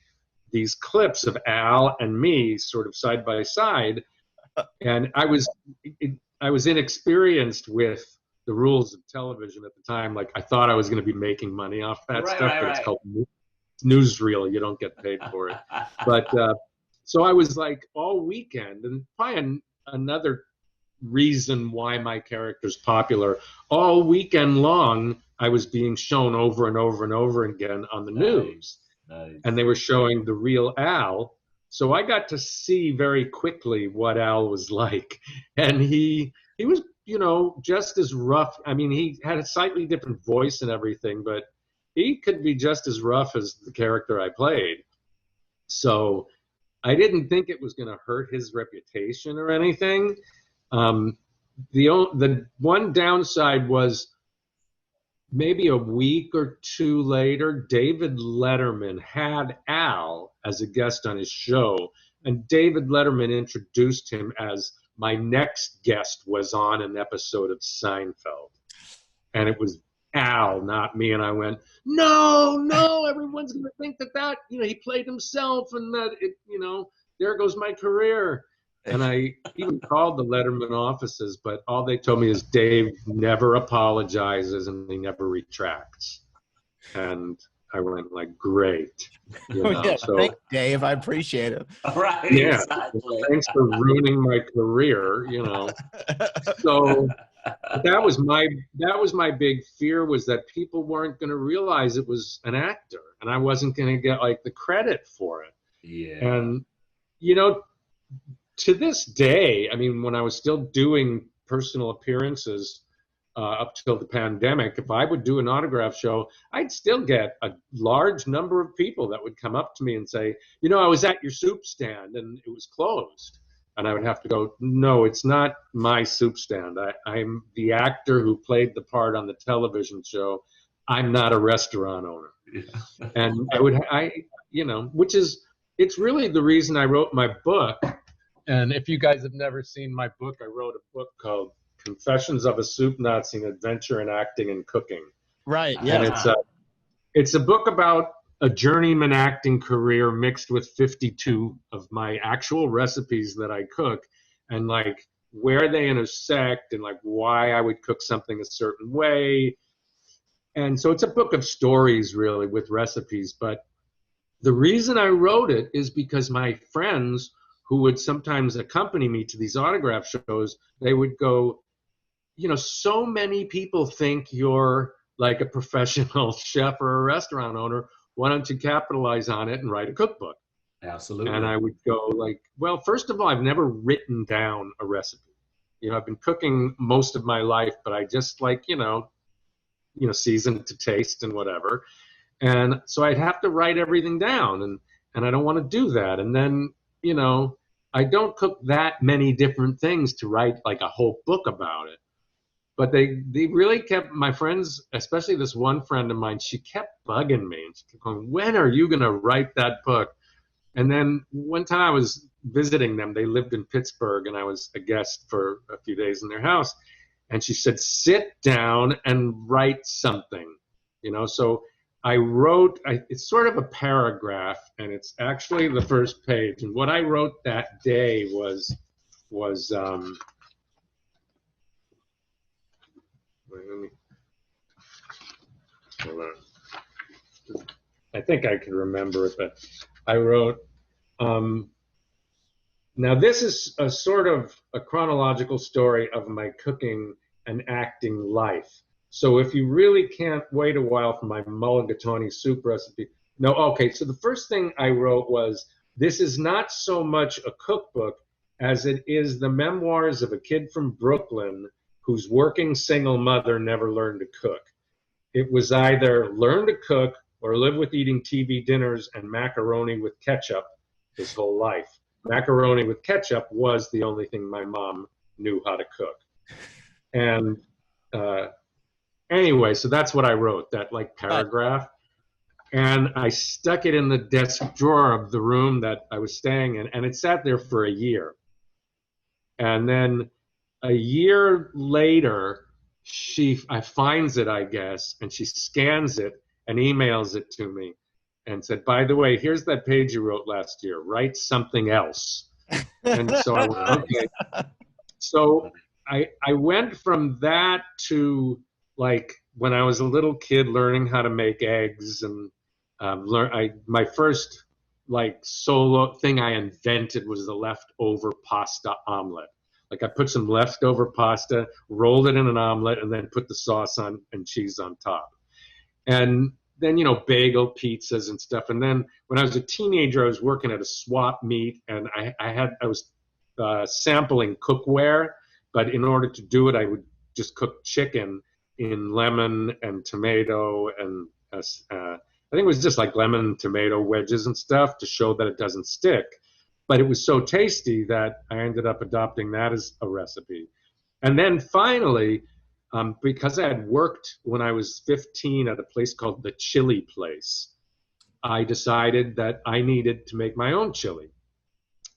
these clips of Al and me sort of side by side. And I was inexperienced with the rules of television at the time. Like I thought I was going to be making money off that stuff, but it's called newsreel. You don't get paid for it. But so I was like all weekend, and probably another reason why my character's popular, all weekend long I was being shown over and over and over again on the news. Nice. And they were showing the real Al. So I got to see very quickly what Al was like. And he was, you know, just as rough. I mean, he had a slightly different voice and everything, but he could be just as rough as the character I played. So I didn't think it was going to hurt his reputation or anything. The one downside was maybe a week or two later, David Letterman had Al as a guest on his show, and David Letterman introduced him as my next guest was on an episode of Seinfeld. And it was Al, not me. And I went, no, everyone's going to think that, you know, he played himself and that, you know, there goes my career. And I even called the Letterman offices, but all they told me is Dave never apologizes and he never retracts. And I went like, great. You know? Yeah, so, thanks, Dave. I appreciate it. Right. Yeah. Exactly. Thanks for ruining my career, you know. So that was my big fear, was that people weren't going to realize it was an actor and I wasn't going to get like the credit for it. Yeah. And, you know, to this day, I mean, when I was still doing personal appearances up till the pandemic, if I would do an autograph show, I'd still get a large number of people that would come up to me and say, you know, I was at your soup stand and it was closed. And I would have to go, no, it's not my soup stand. I'm the actor who played the part on the television show. I'm not a restaurant owner. Yeah. And you know, it's really the reason I wrote my book. And if you guys have never seen my book, I wrote a book called Confessions of a Soup Nazi: An Adventure in Acting and Cooking. Right, yeah. And it's a book about a journeyman acting career mixed with 52 of my actual recipes that I cook, and like where they intersect and like why I would cook something a certain way. And so it's a book of stories really with recipes. But the reason I wrote it is because my friends who would sometimes accompany me to these autograph shows, they would go, you know, so many people think you're like a professional chef or a restaurant owner. Why don't you capitalize on it and write a cookbook? Absolutely. And I would go like, well, first of all, I've never written down a recipe. You know, I've been cooking most of my life, but I just like, you know, season to taste and whatever. And so I'd have to write everything down, and I don't want to do that. And then, you know, I don't cook that many different things to write like a whole book about it. But they really kept, my friends, especially this one friend of mine, she kept bugging me. And she kept going, when are you going to write that book? And then one time I was visiting them. They lived in Pittsburgh, and I was a guest for a few days in their house. And she said, sit down and write something. You know, so I wrote, it's sort of a paragraph, and it's actually the first page. And what I wrote that day was, was wait, let me hold on. I think I can remember it, but I wrote. Now this is a sort of a chronological story of my cooking and acting life. So if you really can't wait a while for my mulligatawny soup recipe, no, okay. So the first thing I wrote was, this is not so much a cookbook as it is the memoirs of a kid from Brooklyn whose working single mother never learned to cook. It was either learn to cook or live with eating TV dinners and macaroni with ketchup his whole life. Macaroni with ketchup was the only thing my mom knew how to cook. And anyway, so that's what I wrote, that like paragraph. And I stuck it in the desk drawer of the room that I was staying in, and it sat there for a year. And then a year later, I finds it, I guess, and she scans it and emails it to me and said, by the way, here's that page you wrote last year. Write something else. And so I went, okay. So I went from that to like when I was a little kid learning how to make eggs, and my first like solo thing I invented was the leftover pasta omelet. Like I put some leftover pasta, rolled it in an omelet, and then put the sauce on and cheese on top. And then, you know, bagel pizzas and stuff. And then when I was a teenager, I was working at a swap meet, and I was sampling cookware. But in order to do it, I would just cook chicken in lemon and tomato, and I think it was just like lemon and tomato wedges and stuff to show that it doesn't stick. But it was so tasty that I ended up adopting that as a recipe. And then finally, because I had worked when I was 15 at a place called the Chili Place, I decided that I needed to make my own chili.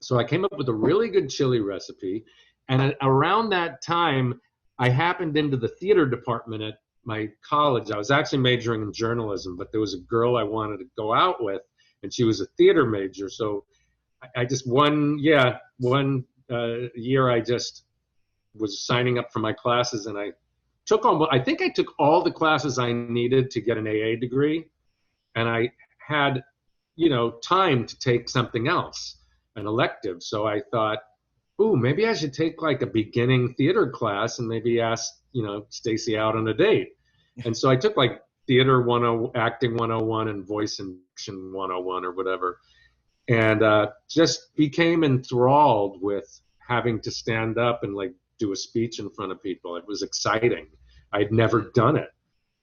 So I came up with a really good chili recipe. And around that time, I happened into the theater department at my college. I was actually majoring in journalism, but there was a girl I wanted to go out with, and she was a theater major. So I just one year I just was signing up for my classes, and I think I took all the classes I needed to get an AA degree, and I had, you know, time to take something else, an elective. So I thought, ooh, maybe I should take like a beginning theater class and maybe ask, you know, Stacy out on a date. And so I took like theater 101, acting 101, and voice and diction 101 or whatever, and just became enthralled with having to stand up and like do a speech in front of people. It was exciting. I'd never done it.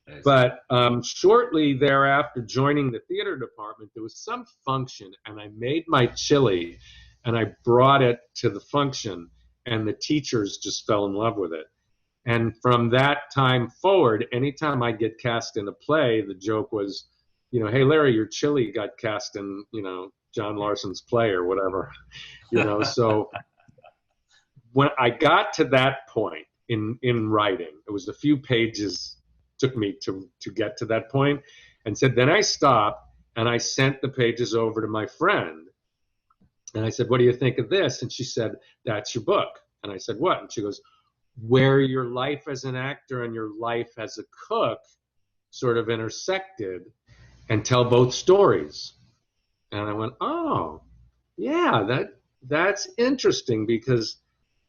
Nice. But shortly thereafter, joining the theater department, there was some function, and I made my chili, and I brought it to the function, and the teachers just fell in love with it. And from that time forward, anytime I get cast in a play, the joke was, you know, hey, Larry, your chili got cast in, you know, John Larson's play or whatever, you know. So when I got to that point in writing, it was a few pages took me to get to that point, and said, then I stopped and I sent the pages over to my friend. And I said, what do you think of this? And she said, that's your book. And I said, what? And she goes, where your life as an actor and your life as a cook sort of intersected, and tell both stories. And I went, oh, yeah, that's interesting, because,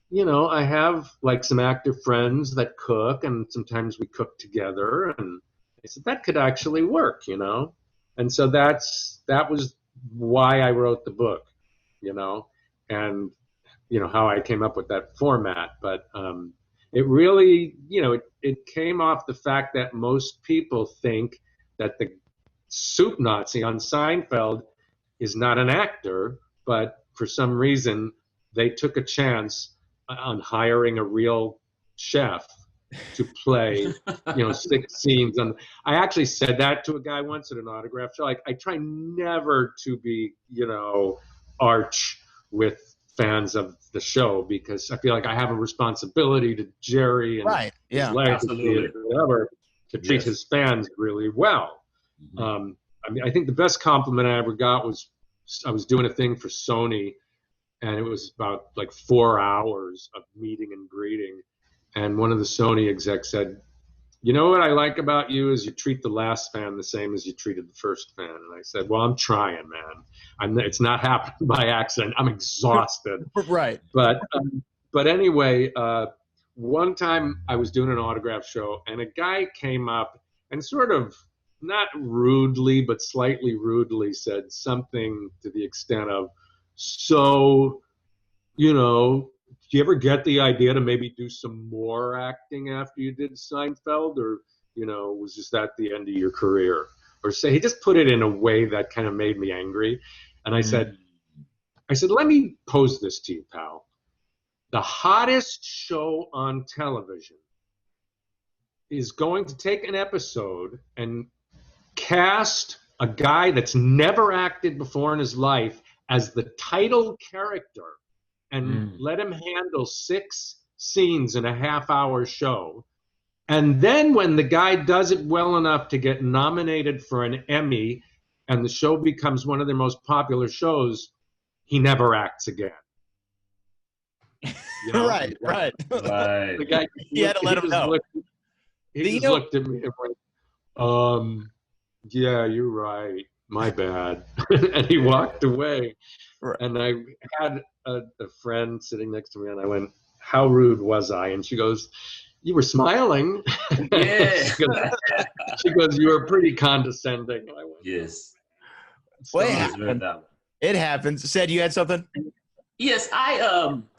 you know, I have like some actor friends that cook, and sometimes we cook together. And I said, that could actually work, you know? And so that was why I wrote the book, you know, and, you know, how I came up with that format. But it really, you know, it came off the fact that most people think that the soup Nazi on Seinfeld is not an actor, but for some reason they took a chance on hiring a real chef to play, you know, 6 scenes. And I actually said that to a guy once at an autograph show. Like, I try never to be, you know, arch with fans of the show, because I feel like I have a responsibility to Jerry and right. Yeah, his legacy and whatever, to treat his fans really well. I mean, I think the best compliment I ever got was I was doing a thing for Sony, and it was about like 4 hours of meeting and greeting. And one of the Sony execs said, "You know what I like about you is you treat the last fan the same as you treated the first fan." And I said, "Well, I'm trying, man. It's not happening by accident. I'm exhausted." Right. But anyway, one time I was doing an autograph show, and a guy came up and sort of, not rudely, but slightly rudely said something to the extent of, "So, you know, do you ever get the idea to maybe do some more acting after you did Seinfeld, or, you know, was just that the end of your career?" Or say, he just put it in a way that kind of made me angry. And I said, "Let me pose this to you, pal. The hottest show on television is going to take an episode and cast a guy that's never acted before in his life as the title character and let him handle 6 scenes in a half-hour show. And then when the guy does it well enough to get nominated for an Emmy and the show becomes one of their most popular shows, he never acts again." You know? Right. The guy, he had to let him know. He just looked at me and went, "Yeah, you're right. My bad." And he walked away. Right. And I had a friend sitting next to me, and I went, "How rude was I?" And she goes, "You were smiling." Yeah. She goes, "You were pretty condescending." And I went, yes. Well, it happens. Said you had something? Yes,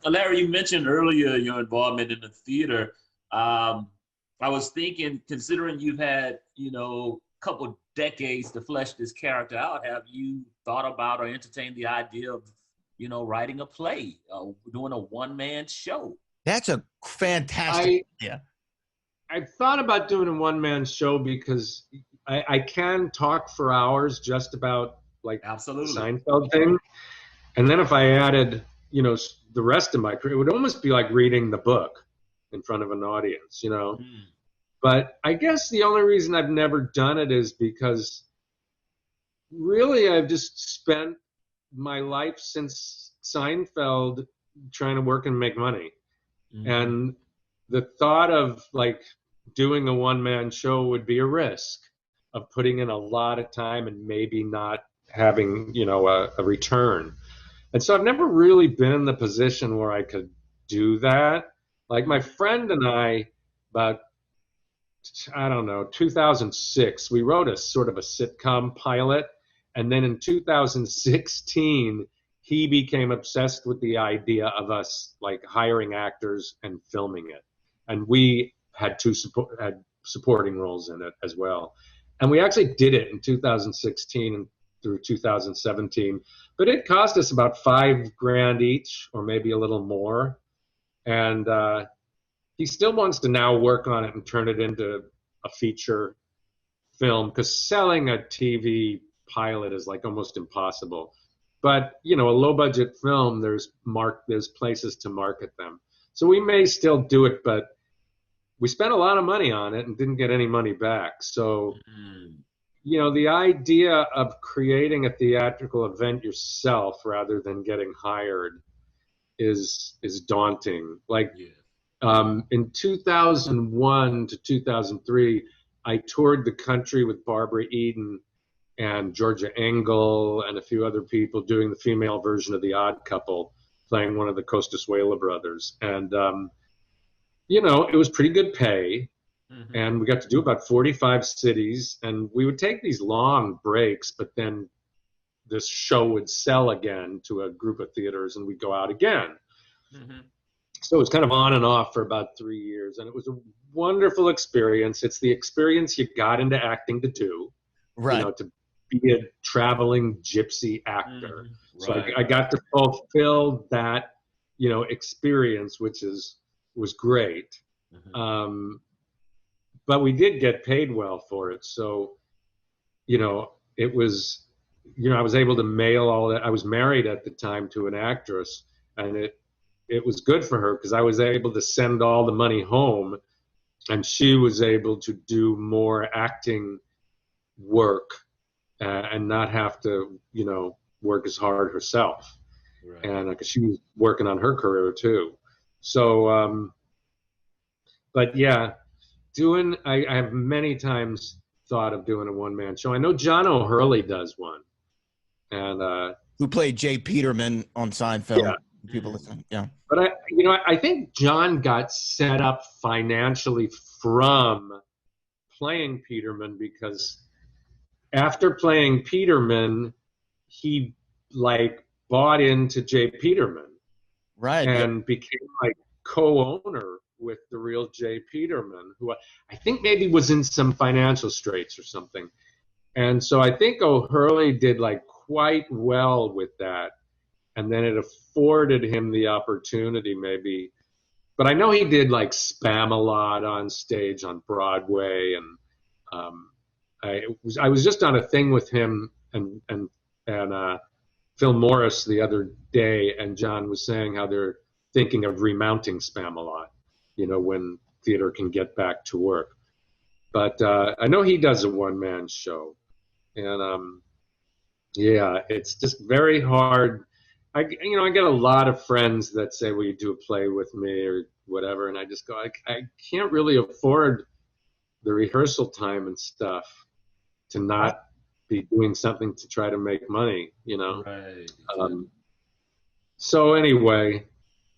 Larry, you mentioned earlier your involvement in the theater. I was thinking, considering you've had, a couple decades to flesh this character out, have you thought about or entertained the idea of, writing a play, doing a one-man show? That's a fantastic idea. I've thought about doing a one-man show because I can talk for hours just about like Absolutely. the Seinfeld thing. And then if I added, the rest of my career, it would almost be like reading the book in front of an audience, But I guess the only reason I've never done it is because really I've just spent my life since Seinfeld trying to work and make money. And the thought of like doing a one-man show would be a risk of putting in a lot of time and maybe not having, a return. And so I've never really been in the position where I could do that. Like my friend and I, about, 2006, we wrote a sort of a sitcom pilot. And then in 2016, he became obsessed with the idea of us like hiring actors and filming it. And we had supporting roles in it as well. And we actually did it in 2016 and through 2017, but it cost us about $5,000 each, or maybe a little more. And he still wants to now work on it and turn it into a feature film, because selling a TV pilot is like almost impossible. But a low budget film, there's places to market them. So we may still do it, but we spent a lot of money on it and didn't get any money back. So the idea of creating a theatrical event yourself rather than getting hired is daunting. Like in 2001 to 2003, I toured the country with Barbara Eden and Georgia Engel and a few other people doing the female version of The Odd Couple, playing one of the Costas-Wela brothers. And, it was pretty good pay. And we got to do about 45 cities, and we would take these long breaks, but then this show would sell again to a group of theaters and we'd go out again. So it was kind of on and off for about 3 years, and it was a wonderful experience. It's the experience you got into acting to do, right? To be a traveling gypsy actor. So I got to fulfill that, experience, which was great. But we did get paid well for it. So, it was, I was able to mail all that. I was married at the time to an actress, and it was good for her because I was able to send all the money home, and she was able to do more acting work and not have to, work as hard herself. Right. And because she was working on her career too. So, but yeah, I have many times thought of doing a one-man show. I know John O'Hurley does one. And who played Jay Peterman on Seinfeld. Yeah. People listen. Yeah. But I think John got set up financially from playing Peterman, because after playing Peterman, he like bought into Jay Peterman, right, and became like co-owner with the real Jay Peterman, who I think maybe was in some financial straits or something. And so I think O'Hurley did like quite well with that, and then it afforded him the opportunity maybe. But I know he did like Spam a lot on stage on Broadway, and I was just on a thing with him and Phil Morris the other day, and John was saying how they're thinking of remounting Spam a lot, when theater can get back to work. But I know he does a one-man show, and yeah, it's just very hard. I get a lot of friends that say, "Will you do a play with me?" or whatever, and I just go, I can't really afford the rehearsal time and stuff to not be doing something to try to make money, Right. So anyway,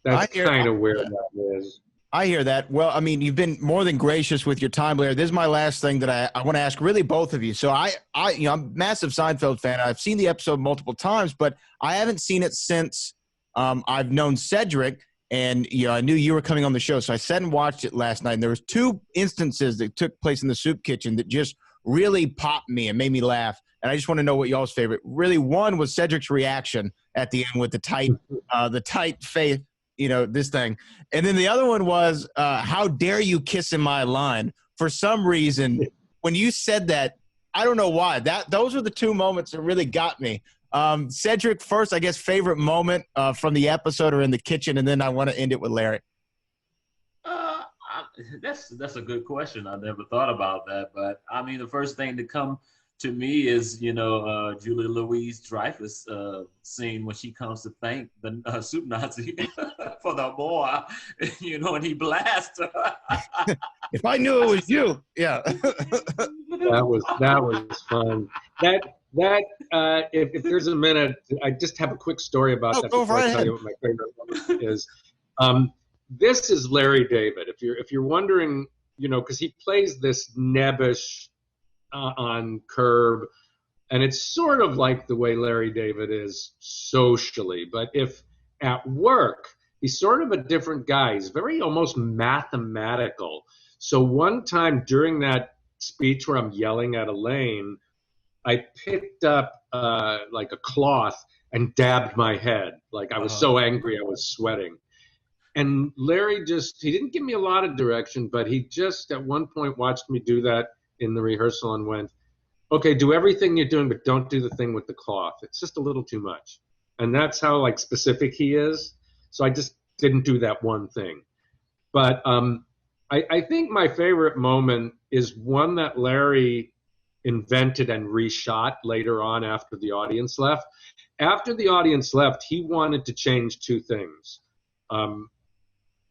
that's kind of where that is. I hear that. Well, I mean, you've been more than gracious with your time, Larry. This is my last thing that I want to ask really both of you. So I'm a massive Seinfeld fan. I've seen the episode multiple times, but I haven't seen it since I've known Cedric, and I knew you were coming on the show. So I sat and watched it last night, and there was two instances that took place in the soup kitchen that just really popped me and made me laugh. And I just want to know what y'all's favorite. Really, one was Cedric's reaction at the end with the tight face, this thing. And then the other one was, how dare you kiss in my line? For some reason, when you said that, I don't know why. Those were the two moments that really got me. Cedric first, I guess, favorite moment from the episode or in the kitchen, and then I want to end it with Larry. That's a good question. I never thought about that, but I mean, the first thing to come to me is, Julia Louis-Dreyfus scene when she comes to thank the soup Nazi for the boy, and he blasts her. If I knew it was you, yeah. That was fun. If there's a minute, I just have a quick story about that before I tell you what my favorite moment is. This is Larry David. If you're wondering, because he plays this nebbish on Curb, and it's sort of like the way Larry David is socially, but if at work, he's sort of a different guy. He's very almost mathematical. So one time during that speech where I'm yelling at Elaine, I picked up like a cloth and dabbed my head. Like I was so angry I was sweating. And Larry he didn't give me a lot of direction, but he just at one point watched me do that in the rehearsal and went, "Okay, do everything you're doing, but don't do the thing with the cloth. It's just a little too much." And that's how like specific he is. So I just didn't do that one thing. But I think my favorite moment is one that Larry invented and reshot later on after the audience left. After the audience left, he wanted to change two things.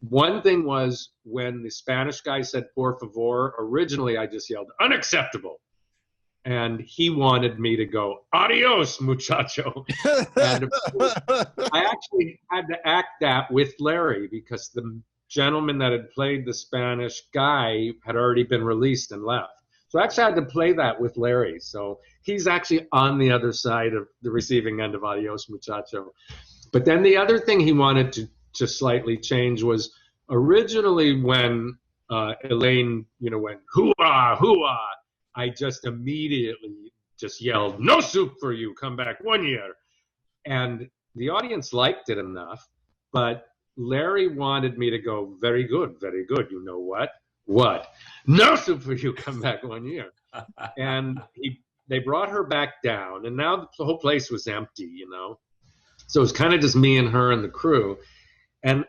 One thing was when the Spanish guy said "por favor," originally I just yelled "unacceptable," and he wanted me to go "adios, muchacho." And I actually had to act that with Larry because the gentleman that had played the Spanish guy had already been released and left. So I actually had to play that with Larry. So he's actually on the other side of the receiving end of "adios, muchacho." But then the other thing he wanted to slightly change was originally when Elaine, went "hoo-ah, hoo-ah," I just immediately just yelled, "No soup for you, come back 1 year." And the audience liked it enough, but Larry wanted me to go, very good, you know what? What? "No soup for you, come back 1 year." And they brought her back down, and now the whole place was empty, So it was kind of just me and her and the crew. And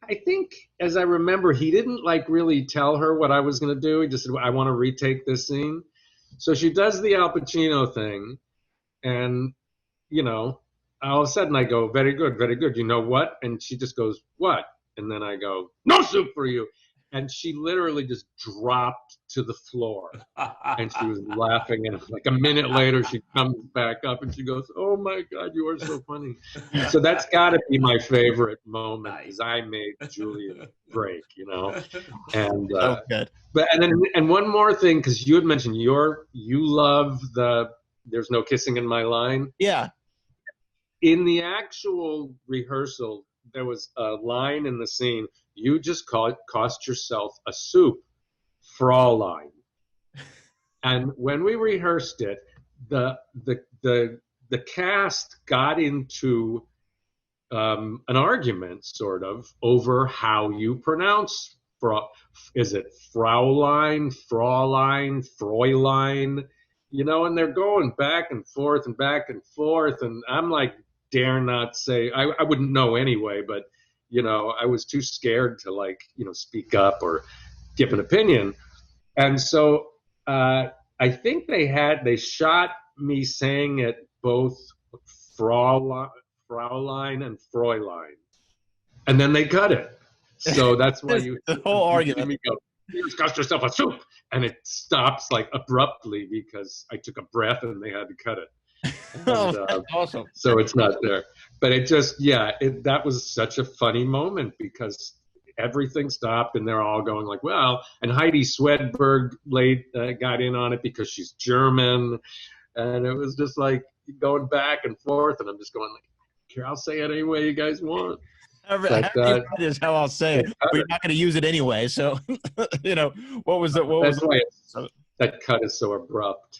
I think, as I remember, he didn't like really tell her what I was going to do. He just said, "I want to retake this scene." So she does the Al Pacino thing, and all of a sudden I go, very good, very good. You know what? And she just goes, what? And then I go, no soup for you. And she literally just dropped to the floor. And she was laughing. And like a minute later, she comes back up and she goes, oh my God, you are so funny. So that's got to be my favorite moment, because I made Julia break, you know. And So good. but and one more thing, because you had mentioned you love the "There's No Kissing in My Line." Yeah. In the actual rehearsal, there was a line in the scene. You just cost yourself a soup, Fraulein. And when we rehearsed it, the cast got into an argument, sort of, over how you pronounce is it Fraulein, Fräulein, you know, and they're going back and forth, and I'm like, dare not say, I wouldn't know anyway, but you know, I was too scared to, like, you know, speak up or give an opinion. And so I think they shot me saying it both Fraulein and Fräulein, and then they cut it. So that's why the whole argument. Me go, you just cost yourself a soup, and it stops like abruptly because I took a breath and they had to cut it. And, that's awesome. So it's not there, but it just, that was such a funny moment because everything stopped and they're all going like, well, and Heidi Swedberg got in on it because she's German, and it was just like going back and forth, and I'm just going like, here, I'll say it any way you guys want. That is how I'll say it. But you're not going to use it anyway, so you know that cut is so abrupt.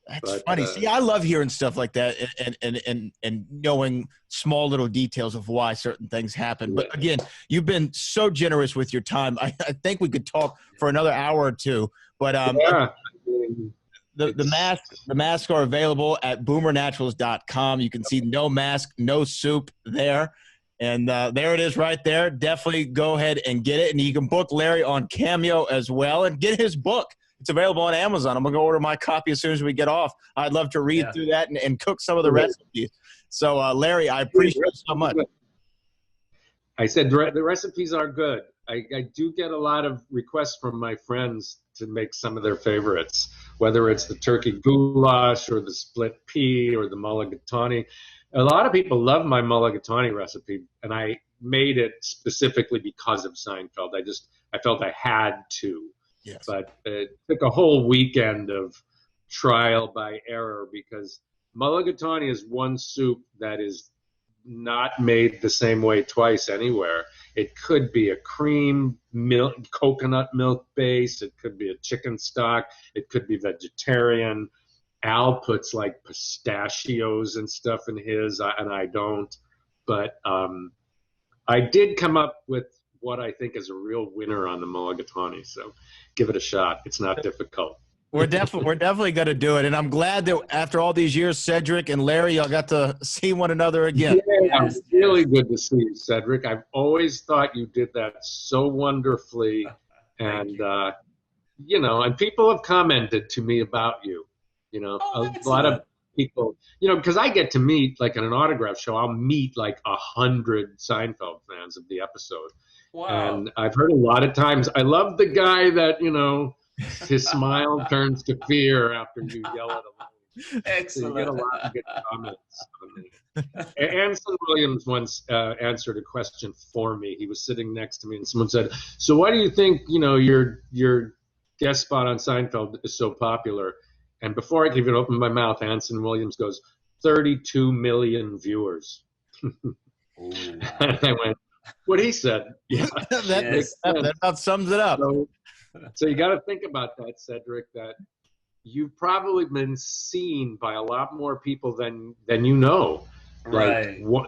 That's funny. See, I love hearing stuff like that and knowing small little details of why certain things happen. But again, you've been so generous with your time. I think we could talk for another hour or two. But the masks are available at boomernaturals.com. You can see No Mask, No Soup there. And there it is right there. Definitely go ahead and get it. And you can book Larry on Cameo as well and get his book. It's available on Amazon. I'm going to go order my copy as soon as we get off. I'd love to read through that and cook some of the recipes. So, Larry, I appreciate it so much. I said the recipes are good. I do get a lot of requests from my friends to make some of their favorites, whether it's the turkey goulash or the split pea or the mulligatawny. A lot of people love my mulligatawny recipe, and I made it specifically because of Seinfeld. I felt I had to. Yes. But it took a whole weekend of trial by error, because mulligatawny is one soup that is not made the same way twice anywhere. It could be a cream milk, coconut milk base. It could be a chicken stock. It could be vegetarian. Al puts like pistachios and stuff in his, and I don't. But I did come up with what I think is a real winner on the mulligatawny. So give it a shot. It's not difficult. We're definitely going to do it. And I'm glad that after all these years, Cedric and Larry, y'all got to see one another again. Yeah, it's really good to see you, Cedric. I've always thought you did that so wonderfully. And, you know, and people have commented to me about you. You know, a lot of people, you know, because I get to meet, like in an autograph show, I'll meet like 100 Seinfeld fans of the episode. Wow. And I've heard a lot of times, I love the guy that, you know, his smile turns to fear after you yell at him. Excellent. So you get a lot of good comments on me. Anson Williams once answered a question for me. He was sitting next to me, and someone said, so why do you think, you know, your guest spot on Seinfeld is so popular? And before I could even open my mouth, Anson Williams goes, 32 million viewers. And I went, what he said. Yeah, that about sums it up. So you got to think about that, Cedric, that you've probably been seen by a lot more people than you know. Right. Like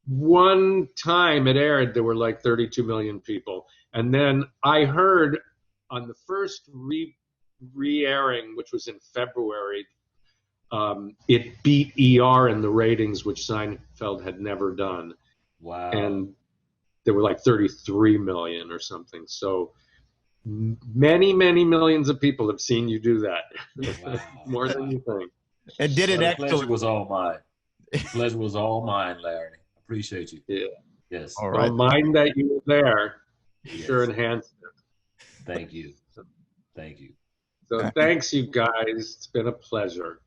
one time it aired, there were like 32 million people. And then I heard on the first re-airing, which was in February, it beat ER in the ratings, which Seinfeld had never done. Wow. And there were like 33 million or something. So many, many millions of people have seen you do that. Wow. More than you think. And did it excellent. Was all mine. The pleasure was all mine, Larry. Appreciate you. Yeah. Yes. All right. Well, mind that you were there Yes. sure enhanced it. Thank you. Thank you. So thanks, you guys. It's been a pleasure.